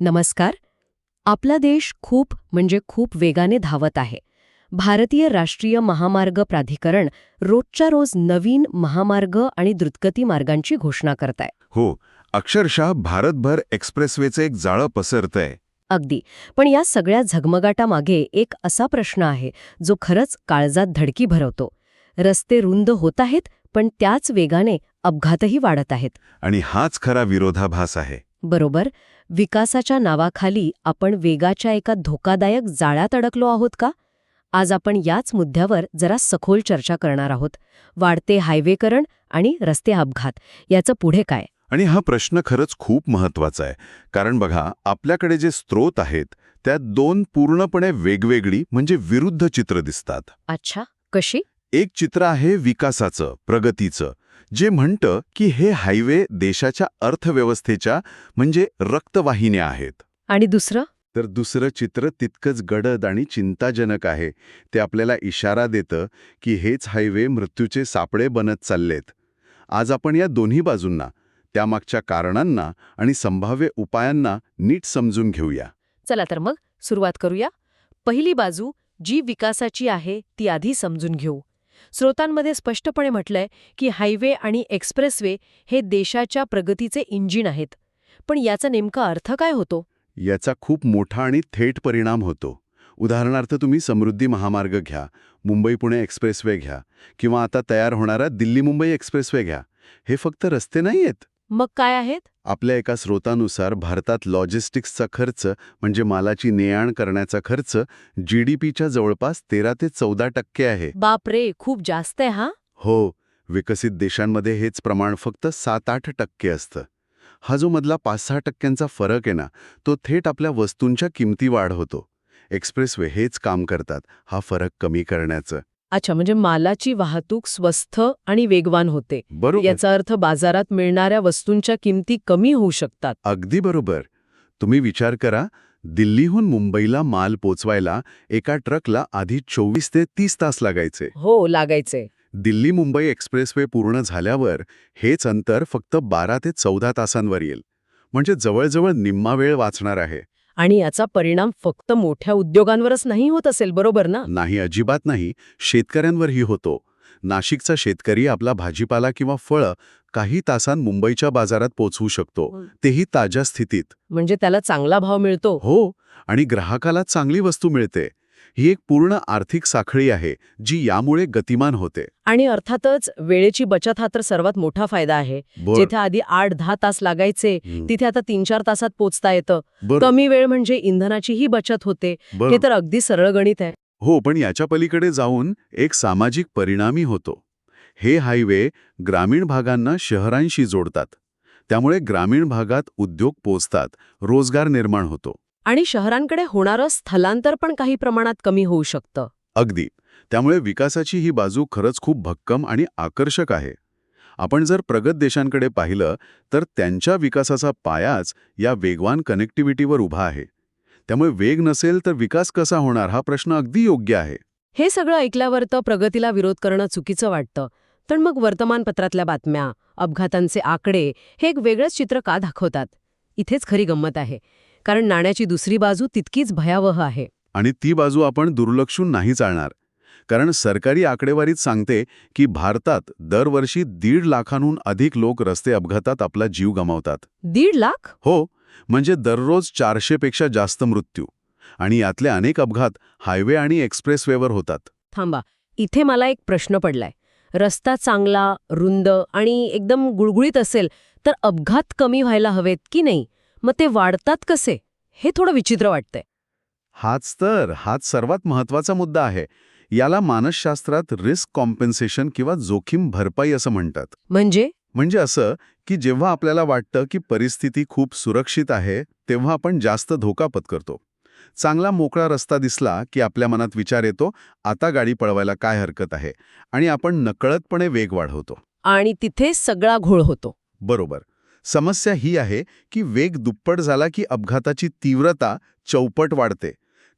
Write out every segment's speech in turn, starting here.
नमस्कार. आपला देश खूप म्हणजे खूप वेगाने धावत आहे. भारतीय राष्ट्रीय महामार्ग प्राधिकरण रोजच्या रोज नवीन महामार्ग आणि द्रुतगती मार्गांची घोषणा करत आहे. हो, अक्षरशः भारतभर एक्सप्रेसवेचे एक जाळं पसरतंय. अगदी. पण या सगळ्या झगमगाटामागे एक असा प्रश्न आहे जो खरंच काळजात धडकी भरवतो. रस्ते रुंद होत आहेत, पण त्याच वेगाने अपघातही वाढत आहेत. आणि हाच खरा विरोधाभास आहे. बरोबर. विकासाच्या नावाखाली आपण वेगाच्या एका धोकादायक जाळ्यात अडकलो आहोत का? आज आपण याच मुद्द्यावर जरा सखोल चर्चा करणार आहोत. वाढते हायवेकरण आणि रस्ते अपघात याचं पुढे काय? आणि हा प्रश्न खरंच खूप महत्वाचा आहे. कारण बघा, आपल्याकडे जे स्रोत आहेत त्यात दोन पूर्णपणे वेगवेगळी म्हणजे विरुद्ध चित्र दिसतात. अच्छा, कशी? एक चित्र आहे विकासाचं, प्रगतीचं, जे म्हणतं की हे हायवे देशाच्या अर्थव्यवस्थेच्या म्हणजे रक्तवाहिन्या आहेत. आणि दुसरं? तर दुसरं चित्र तितकंच गडद आणि चिंताजनक आहे. ते आपल्याला इशारा देतं की हेच हायवे मृत्यूचे सापळे बनत चाललेत. आज आपण या दोन्ही बाजूंना, त्यामागच्या कारणांना आणि संभाव्य उपायांना नीट समजून घेऊया. चला तर मग सुरुवात करूया. पहिली बाजू जी विकासाची आहे ती आधी समजून घेऊ. स्रोतांमध्ये स्पष्टपणे म्हटलंय की हायवे आणि एक्सप्रेसवे हे देशाच्या प्रगतीचे इंजिन आहेत. पण याचा नेमका अर्थ काय होतो? याचा खूप मोठा आणि थेट परिणाम होतो. उदाहरणार्थ तुम्ही समृद्धी महामार्ग घ्या, मुंबई-पुणे एक्सप्रेसवे घ्या किंवा आता तयार होणारा दिल्ली-मुंबई एक्सप्रेसवे घ्या. हे फक्त रस्ते नाहीयेत. मग काय आहेत? आपल्या एका स्रोतानुसार भारतात लॉजिस्टिक्सचा खर्च म्हणजे मालाची ने-आण करण्याचा खर्च GDPच्या जवळपास 13 ते 14% आहे. बापरे, खूप जास्त आहे हा. हो, विकसित देशांमध्ये हेच प्रमाण फक्त 7-8% असतं. हा जो मधला 5-6% फरक आहे ना, तो थेट आपल्या वस्तूंच्या किमती वाढवतो. एक्सप्रेसवे हेच काम करतात, हा फरक कमी करण्याचं. अच्छा, म्हणजे मालाची वाहतूक स्वस्त आणि वेगवान होते. बरोबर. याचा अर्थ बाजारात मिळणाऱ्या वस्तूंच्या किमती कमी होऊ शकतात. अगदी बरोबर. तुम्ही विचार करा, दिल्लीहून मुंबईला माल पोचवायला एका ट्रकला आधी 24 ते 30 तास लागायचे. हो, लागायचे. दिल्ली-मुंबई एक्सप्रेसवे पूर्ण झाल्यावर हेच अंतर फक्त 12 ते 14 तासांवर येईल. म्हणजे जवळजवळ निम्मा वेळ वाचणार आहे. आणि याचा परिणाम फक्त मोठ्या उद्योगांवरच नाही होत असेल, बरोबर ना? नाही, अजिबात नाही. शेतकऱ्यांवरही होतो. नाशिकचा शेतकरी आपला भाजीपाला किंवा फळं काही तासांत मुंबईच्या बाजारात पोचवू शकतो, तेही ताज्या स्थितीत. म्हणजे त्याला चांगला भाव मिळतो. हो, आणि ग्राहकाला चांगली वस्तू मिळते. ही एक पूर्ण आर्थिक साखळी आहे जी यामुळे गतिमान होते. आणि अर्थातच वेळेची बचत हा तर सर्वात मोठा फायदा आहे. जिथे आधी 8-10 तास लागायचे तिथे आता 3-4 तासात पोचता येतं. कमी वेळ म्हणजे इंधनाचीही बचत होते. हे तर अगदी सरळ गणित आहे. हो, पण याच्या पलीकडे जाऊन एक सामाजिक परिणामही होतो. हे हायवे ग्रामीण भागांना शहरांशी जोडतात. त्यामुळे ग्रामीण भागात उद्योग पोचतात, रोजगार निर्माण होतो. आणि शहरांकडे होणारं स्थलांतर पण काही प्रमाणात कमी होऊ शकतं. अगदी. त्यामुळे विकासाची ही बाजू खरंच खूप भक्कम आणि आकर्षक आहे. आपण जर प्रगत देशांकडे पाहिलं तर त्यांच्या विकासाचा पायाच या वेगवान कनेक्टिव्हिटीवर उभा आहे. त्यामुळे वेग नसेल तर विकास कसा होणार हा प्रश्न अगदी योग्य आहे. हे सगळं ऐकल्यावर तर प्रगतीला विरोध करणं चुकीचं वाटतं. तर मग वर्तमानपत्रातल्या बातम्या, अपघातांचे आकडे हे एक वेगळंच चित्र का दाखवतात? इथेच खरी गंमत आहे. कारण नाण्याची दुसरी बाजू तितकीच भयावह आहे. आणि ती बाजू आपण दुर्लक्षून नाही चालणार. कारण सरकारी आकडेवारीत सांगते की भारतात दरवर्षी 1.5 लाखांहून अधिक लोक रस्ते अपघातात आपला जीव गमावतात. 1.5 लाख? हो, म्हणजे दररोज 400 पेक्षा जास्त मृत्यू. आणि यातले अनेक अपघात हायवे आणि एक्सप्रेसवेवर होतात. थांबा, इथे मला एक प्रश्न पडलाय. रस्ता चांगला, रुंद आणि एकदम गुळगुळीत असेल तर अपघात कमी व्हायला हवेत की नाही? मग ते वाढतात कसे? हे थोडं विचित्र वाटतंय. हाच सर्वात महत्वाचा मुद्दा आहे. याला मानसशास्त्रात रिस्क कॉम्पेन्सेशन किंवा जोखीम भरपाई असं म्हणतात. म्हणजे असं की जेव्हा आपल्याला वाटतं की परिस्थिती खूप सुरक्षित आहे तेव्हा आपण जास्त धोका पत्करतो. चांगला मोकळा रस्ता दिसला की आपल्या मनात विचार येतो, आता गाडी पळवायला काय हरकत आहे, आणि आपण नकळतपणे वेग वाढवतो. आणि तिथे सगळा घोळ होतो. बरोबर. समस्या ही आहे की वेग दुप्पट झाला की अपघाताची तीव्रता चौपट वाढते.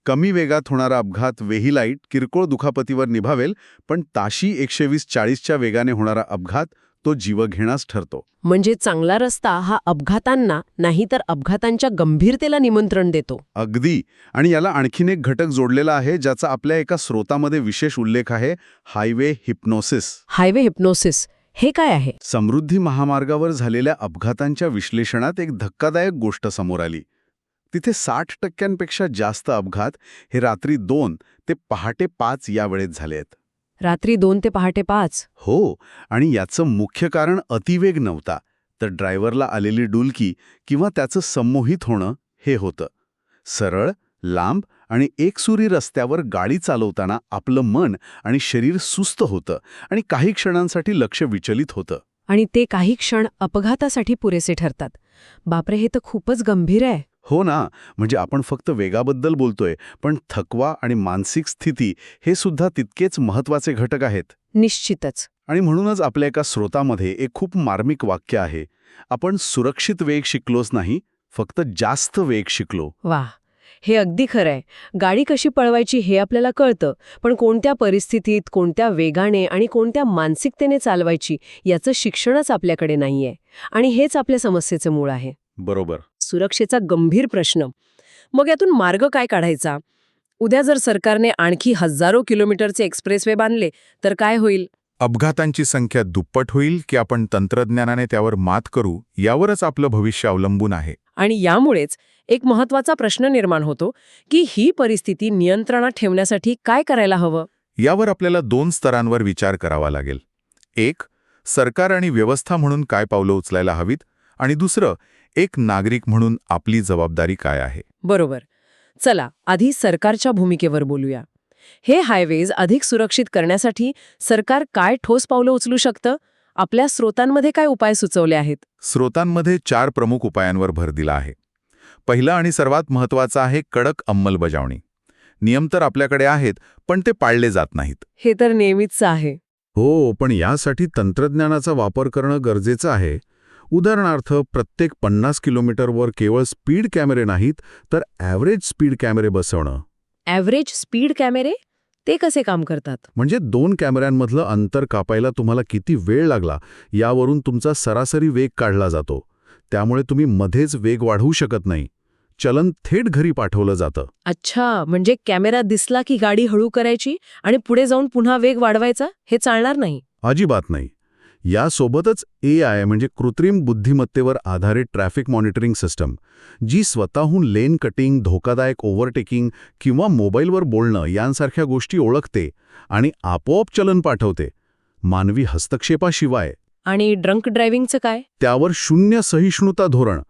कमी वेगात होणारा अपघात वेहिलाईट किरकोळ दुखापतीवर निभावेल, पण ताशी 120-40च्या वेगाने होणारा अपघात तो जीवघेणाच ठरतो. म्हणजे चांगला रस्ता हा अपघातांना नाही तर अपघातांच्या गंभीरतेला निमंत्रण देतो. अगदी. आणि याला आणखीन एक घटक जोडलेला आहे ज्याचा आपल्या एका स्रोतामध्ये विशेष उल्लेख आहे, हायवे हिप्नोसिस. हायवे हिप्नोसिस हे काय आहे? समृद्धी महामार्गावर झालेल्या अपघातांच्या विश्लेषणात एक धक्कादायक गोष्ट समोर आली. तिथे 60% जास्त अपघात हे रात्री 2 ते पहाटे 5 या वेळेत झाले आहेत. रात्री 2 ते पहाटे 5? हो, आणि याचं मुख्य कारण अतिवेग नव्हता, तर ड्रायव्हरला आलेली डुलकी किंवा त्याचं संमोहित होणं हे होतं. सरळ, लांब आणि एकसुरी रस्त्यावर गाडी चालवताना आपलं मन आणि शरीर सुस्त होतं आणि काही क्षणांसाठी लक्ष विचलित होतं. आणि ते काही क्षण अपघातासाठी पुरेसे ठरतात. बापरे, हे तर खूपच गंभीर आहे. हो ना, म्हणजे आपण फक्त वेगाबद्दल बोलतोय, पण थकवा आणि मानसिक स्थिती हे सुद्धा तितकेच महत्वाचे घटक आहेत. निश्चितच. आणि म्हणूनच आपल्या एका स्रोतामध्ये एक खूप मार्मिक वाक्य आहे, आपण सुरक्षित वेग शिकलोच नाही, फक्त जास्त वेग शिकलो. वाह, हे अगदी खरंय. गाडी कशी पळवायची हे आपल्याला कळतं, पण कोणत्या परिस्थितीत, कोणत्या वेगाने आणि कोणत्या मानसिकतेने चालवायची याचं शिक्षणच आपल्याकडे नाहीये. आणि हेच आपल्या समस्येचं मूळ आहे. बरोबर. सुरक्षेचा गंभीर प्रश्न. मग यातून मार्ग काय काढायचा? उद्या जर सरकारने आणखी हजारो किलोमीटरचे एक्सप्रेसवे बांधले तर काय होईल? अपघातांची संख्या दुप्पट होईल की आपण तंत्रज्ञानाने त्यावर मात करू, यावरच आपलं भविष्य अवलंबून आहे. आणि यामुळेच एक महत्वाचा प्रश्न निर्माण होतो की ही परिस्थिती नियंत्रणात ठेवण्यासाठी काय करायला हवं? यावर आपल्याला 2 स्तरांवर विचार करावा लागेल. एक, सरकार आणि व्यवस्था म्हणून काय पावलं उचलायला हवीत, आणि दुसरं, एक नागरिक म्हणून आपली जबाबदारी काय आहे. बरोबर. चला, आधी सरकारच्या भूमिकेवर बोलूया. हे हायवेज अधिक सुरक्षित करण्यासाठी सरकार काय ठोस पावलं उचलू शकतं? आपल्या स्रोतांमध्ये काय उपाय सुचवले आहेत? स्रोतांमध्ये 4 प्रमुख उपायांवर भर दिला आहे. पहिला आणि सर्वात महत्त्वाचा आहे कडक अंमलबजावणी. नियम तर आपल्याकडे आहेत, पण ते पाळले जात नाहीत. हे तर नेहमीच आहे. हो, पण यासाठी तंत्रज्ञानाचा वापर करणं गरजेचं आहे. उदाहरणार्थ, प्रत्येक 50 किलोमीटरवर केवळ स्पीड कॅमेरे नाहीत, तर ॲव्हरेज स्पीड कॅमेरे बसवणं. ॲव्हरेज स्पीड कॅमेरे? ते कसे काम करतात? म्हणजे 2 कॅमेऱ्यांमधलं अंतर कापायला तुम्हाला किती वेळ लागला यावरून तुमचा सरासरी वेग काढला जातो. त्यामुळे तुम्ही मध्येच वेग वाढवू शकत नाही. चलन थेट घरी पाठवलं जातं. अच्छा, म्हणजे कॅमेरा दिसला की गाडी हळू करायची आणि पुढे जाऊन पुन्हा वेग वाढवायचा, हे चालणार नाही? अजिबात नाही. यासोबतच AI म्हणजे कृत्रिम बुद्धिमत्तेवर आधारित ट्रॅफिक मॉनिटरिंग सिस्टम, जी स्वतःहून लेन कटिंग, धोकादायक ओव्हरटेकिंग किंवा मोबाईलवर बोलणं यांसारख्या गोष्टी ओळखते आणि आपोआप चलन पाठवते, मानवी हस्तक्षेपाशिवाय. आणि ड्रंक ड्रायव्हिंगचं काय? त्यावर 0 सहिष्णुता धोरण,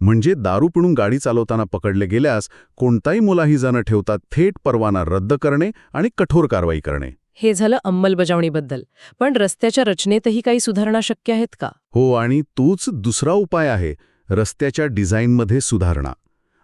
म्हणजे दारू पिऊन गाडी चालवताना पकडले गेल्यास कोणताही मुलाहिजा न ठेवता थेट परवाना रद्द करणे आणि कठोर कारवाई करणे. हे झालं अंमलबजावणीबद्दल. पण रस्त्याच्या रचनेतही काही सुधारणा शक्य आहेत का? हो, आणि तोच दुसरा उपाय आहे, रस्त्याच्या डिझाईनमध्ये सुधारणा.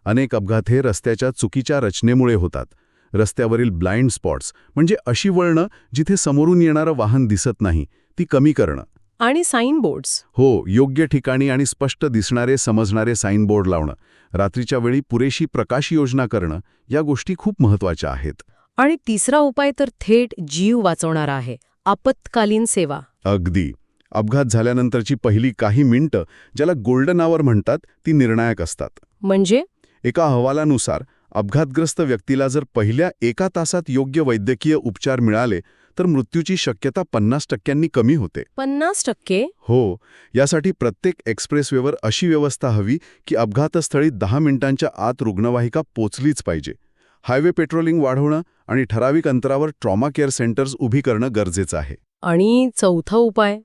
अनेक अपघात हे रस्त्याच्या चुकीच्या रचनेमुळे होतात. रस्त्यावरील ब्लाइंड स्पॉट्स म्हणजे अशी वळणं जिथे समोरून येणारं वाहन दिसत नाही, ती कमी करणं. आणि साइन बोर्ड्स? हो, योग्य ठिकाणी आणि स्पष्ट दिसणारे समजणारे साइन बोर्ड लावणं, रात्रीच्या वेळी पुरेशी प्रकाश योजना करणं, या गोष्टी खूप महत्त्वाच्या आहेत. आणि तिसरा उपाय तर थेट जीव वाचवणारा आहे, आपत्कालीन सेवा. अगदी. अपघात झाल्यानंतरची पहिली काही मिनिटं, ज्याला गोल्डन आवर म्हणतात, ती निर्णायक असतात. म्हणजे? एका अहवालानुसार अपघातग्रस्त व्यक्तीला जर पहिल्या 1 तासात योग्य वैद्यकीय उपचार मिळाले तर मृत्यूची शक्यता 50% कमी होते. 50%? हो, यासाठी प्रत्येक एक्सप्रेसवेवर अशी व्यवस्था हवी की अपघातस्थळी 10 मिनिटांच्या आत रुग्णवाहिका पोचलीच पाहिजे. हायवे पेट्रोलिंग वाढवणं आणि ठराविक अंतरावर ट्रॉमा केअर सेंटर्स उभी करणं गरजेचं आहे. आणि चौथा उपाय?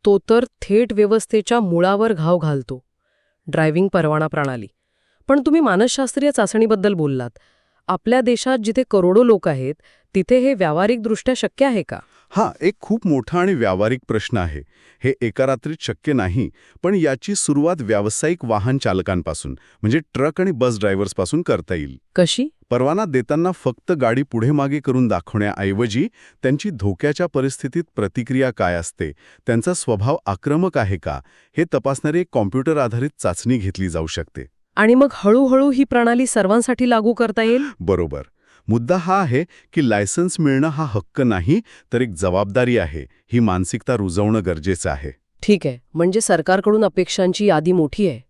तो तर थेट व्यवस्थेच्या मुळावर घाव घालतो, ड्रायव्हिंग परवाना प्रणाली. पण तुम्ही मानसशास्त्रीय चाचणीबद्दल बोललात. आपल्या देशात जिथे करोडो लोक आहेत, तिथे हे व्यावहारिकदृष्ट्या शक्य आहे का? हा एक खूप मोठा आणि व्यावहारिक प्रश्न आहे. हे एका रात्रीत शक्य नाही, पण याची सुरुवात व्यावसायिक वाहन चालकांपासून म्हणजे ट्रक आणि बस ड्रायव्हर्सपासून करता येईल. कशी? परवाना देताना फक्त गाडी पुढे मागे करून दाखवण्याऐवजी त्यांची धोक्याच्या परिस्थितीत प्रतिक्रिया काय असते, त्यांचा स्वभाव आक्रमक आहे का, हे तपासणारी एक कॉम्प्युटर आधारित चाचणी घेतली जाऊ शकते. आणि मग हळूहळू ही प्रणाली सर्वांसाठी लागू करता येईल? बरोबर. मुद्दा हा आहे की लायसन्स मिळणं हा हक्क नाही, तर एक जबाबदारी आहे. ही मानसिकता रुजवणं गरजेचं आहे. ठीक आहे, म्हणजे सरकारकडून अपेक्षांची यादी मोठी आहे.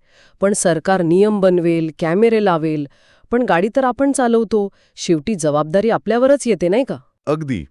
पण सरकार नियम बनवेल, कॅमेरे लावेल, पण गाडी तर आपण चालवतो. शेवटी जबाबदारी आपल्यावरच येते, नाही का? अगदी.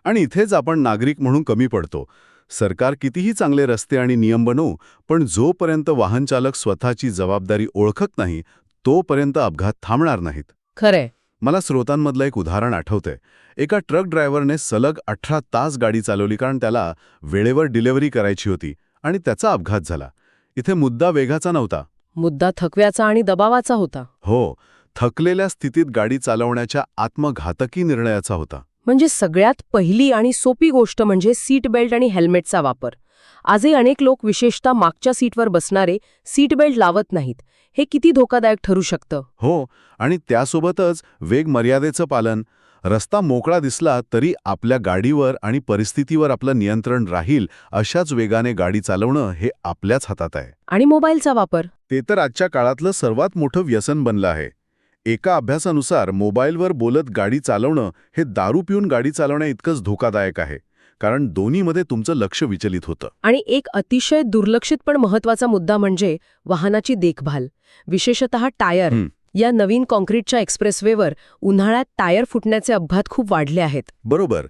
आणि इथेच आपण नागरिक म्हणून कमी पडतो. सरकार कितीही चांगले रस्ते आणि नियम बनवू, पण जोपर्यंत वाहनचालक स्वतःची जबाबदारी ओळखत नाही, तोपर्यंत अपघात थांबणार नाहीत. खरंय. मला स्रोतांमधलं एक उदाहरण आठवतंय. एका ट्रक ड्रायव्हरने सलग 18 तास गाडी चालवली कारण त्याला वेळेवर डिलिव्हरी करायची होती आणि त्याचा अपघात झाला. इथे मुद्दा वेगाचा नव्हता. मुद्दा थकव्याचा आणि दबावाचा होता. हो, थकलेल्या स्थितीत गाडी चालवण्याच्या आत्मघातकी निर्णयाचा होता. म्हणजे सगळ्यात पहिली आणि सोपी गोष्ट म्हणजे सीट बेल्ट आणि हेल्मेटचा वापर. आजही अनेक लोक, विशेषतः मागच्या सीटवर बसणारे, सीट बेल्ट लावत नाहीत. हे किती धोकादायक ठरू शकतं. हो, आणि त्यासोबतच वेग मर्यादेचं पालन. रस्ता मोकळा दिसला तरी आपल्या गाडीवर आणि परिस्थितीवर आपलं नियंत्रण राहील अशाच वेगाने गाडी चालवणं हे आपल्याच हातात आहे. आणि मोबाईलचा वापर. ते तर आजच्या काळातलं सर्वात मोठं व्यसन बनलं आहे. एका अभ्यासानुसार मोबाईलवर बोलत गाडी चालवणं हे दारू पिऊन गाडी चालवण्याइतकंच धोकादायक आहे, कारण दोन्हीमध्ये तुमचं लक्ष विचलित होतं. आणि एक अतिशय दुर्लक्षित पण महत्वाचा मुद्दा म्हणजे वाहनाची देखभाल, विशेषतः टायर. या नवीन कॉन्क्रीटच्या एक्सप्रेसवेवर उन्हाळ्यात टायर फुटण्याचे अपघात खूप वाढले आहेत. बरोबर.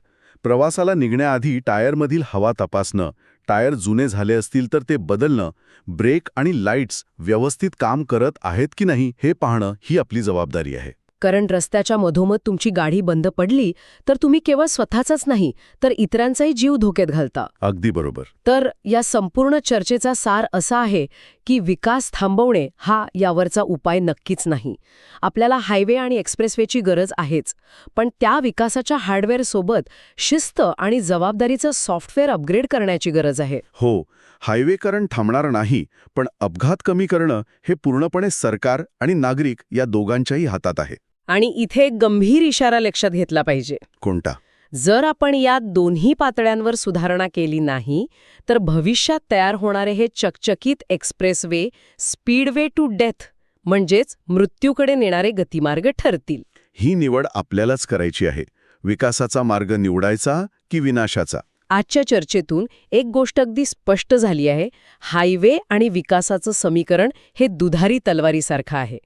प्रवासाला निघण्याआधी टायरमधील हवा तपासणं, टायर जुने झाले असतील तर ते बदलणं, ब्रेक आणि लाईट्स व्यवस्थित काम करत आहेत की नाही हे पाहणं ही आपली जबाबदारी आहे. कारण रस्त्याच्या मधोमध तुमची गाडी बंद पडली तर तुम्ही केवळ स्वतःचाच नाही तर इतरांचाही जीव धोक्यात घालता. अगदी बरोबर. तर या संपूर्ण चर्चेचा सार असा आहे की विकास थांबवणे हा यावरचा उपाय नक्कीच नाही. आपल्याला हायवे आणि एक्सप्रेसवेची गरज आहेच, पण त्या विकासाच्या हार्डवेअरसोबत शिस्त आणि जबाबदारीचं सॉफ्टवेअर अपग्रेड करण्याची गरज आहे. हो, हायवेकरण थांबणार नाही, पण अपघात कमी करणं हे पूर्णपणे सरकार आणि नागरिक या दोघांच्याही हातात आहे. आणि इथे एक गंभीर इशारा लक्षात घेतला पाहिजे. कोणता? जर आपण या दोन्ही पातळ्यांवर सुधारणा केली नाही तर भविष्यात तयार होणारे हे चकचकीत एक्सप्रेसवे स्पीडवे टू डेथ म्हणजेच मृत्यूकडे नेणारे गतिमार्ग ठरतील. ही निवड आपल्यालाच करायची आहे. विकासाचा मार्ग निवडायचा की विनाशाचा? आजच्या चर्चेतून एक गोष्ट अगदी स्पष्ट झाली आहे. हायवे आणि विकासाचं समीकरण हे दुधारी तलवारीसारखं आहे.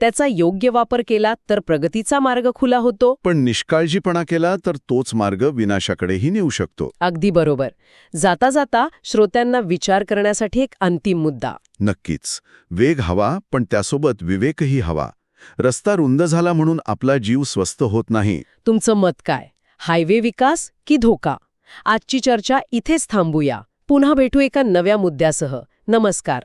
त्याचा योग्य वापर केला तर प्रगतीचा मार्ग खुला होतो, पण निष्काळजीपणा केला तर तोच मार्ग विनाशाकडेही नेऊ शकतो. अगदी बरोबर. जाता जाता श्रोत्यांना विचार करण्यासाठी एक अंतिम मुद्दा. नक्कीच. वेग हवा, पण त्यासोबत विवेकही हवा. रस्ता रुंद झाला म्हणून आपला जीव स्वस्थ होत नाही. तुमचं मत काय? हायवे विकास की धोका? आजची चर्चा इथेच थांबूया. पुन्हा भेटू एका नव्या मुद्द्यासह. नमस्कार.